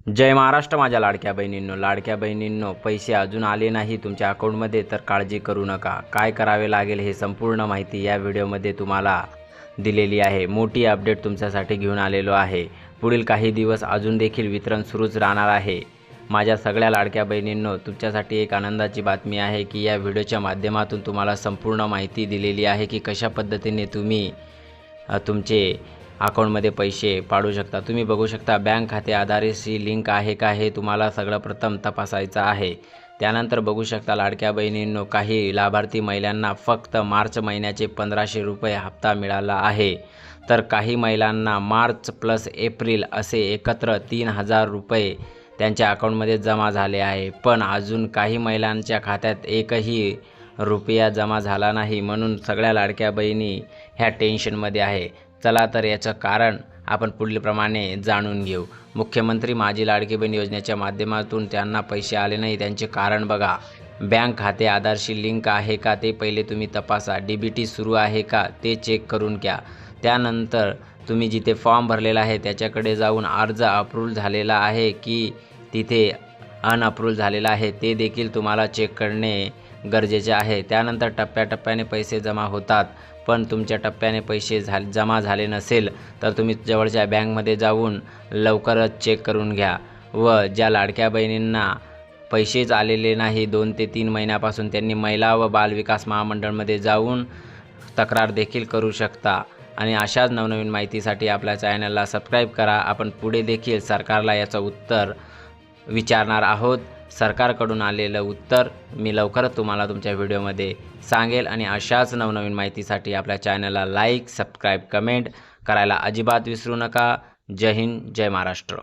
जय महाराष्ट्र माझ्या लाडक्या बहिणींनो, पैसे अजून आले नाही तुमच्या अकाउंटमध्ये तर काळजी करू नका। काय करावे लागेल हे संपूर्ण माहिती या व्हिडिओमध्ये तुम्हाला दिलेली आहे। मोठी अपडेट तुमच्यासाठी घेऊन आलेलो आहे। पुढील काही दिवस अजून देखील वितरण सुरूच राहणार आहे। माझ्या सगळ्या लाडक्या बहिणींनो, तुमच्यासाठी एक आनंदाची बातमी आहे की या व्हिडिओच्या माध्यमातून तुम्हाला संपूर्ण माहिती दिलेली आहे की कशा पद्धतीने तुम्ही तुमचे अकाउंटमध्ये पैसे पाडू शकता। तुम्ही बघू शकता बँक खाते आधारशी लिंक आहे का हे तुम्हाला सगळं प्रथम तपासायचं आहे। त्यानंतर बघू शकता लाडक्या बहिणींनो, काही लाभार्थी महिलांना फक्त मार्च महिन्याचे 1500 रुपये हप्ता मिळाला आहे, तर काही महिलांना मार्च प्लस एप्रिल असे एकत्र 3000 रुपये त्यांच्या अकाउंटमध्ये जमा झाले आहे। पण अजून काही महिलांच्या खात्यात एकही रुपया जमा झाला नाही, म्हणून सगळ्या लाडक्या बहिणी ह्या टेन्शनमध्ये आहे। चला तर याचं कारण आपण पुढीलप्रमाणे जाणून घेऊ। मुख्यमंत्री माझी लाडकी बहीण योजनेच्या माध्यमातून त्यांना पैसे आले नाही, त्यांचे कारण बघा। बँक खाते आधारशी लिंक आहे का ते पहिले तुम्ही तपासा। DBT सुरू आहे का ते चेक करून घ्या। त्यानंतर तुम्ही जिथे फॉर्म भरलेला आहे त्याच्याकडे जाऊन अर्ज अप्रूव्ह झालेला आहे की तिथे अनअप्रूव्ह झालेला आहे ते देखील तुम्हाला चेक करणे गरजेचे आहे। त्यानंतर टप्प्याटप्प्याने पैसे जमा होतात, पण तुमच्या टप्प्याने पैसे जमा झाले नसेल तर तुम्ही जवळच्या बँकमध्ये जाऊन लवकरच चेक करून घ्या। व ज्या लाडक्या बहिणींना पैसेच आलेले नाही 2 ते 3 महिन्यापासून, त्यांनी महिला व बाल विकास महामंडळामध्ये जाऊन तक्रार देखील करू शकता। आणि अशाच नवनवीन माहितीसाठी आपल्या चॅनलला सबस्क्राईब करा। आपण पुढे देखील सरकारला याचं उत्तर विचारणार आहोत। सरकारकडून आलेलं उत्तर मी लवकरच तुम्हाला तुमच्या व्हिडिओमध्ये सांगेल। आणि अशाच नवनवीन माहितीसाठी आपल्या चॅनलला लाईक, सबस्क्राईब, कमेंट करायला अजिबात विसरू नका। जय हिंद, जय महाराष्ट्र।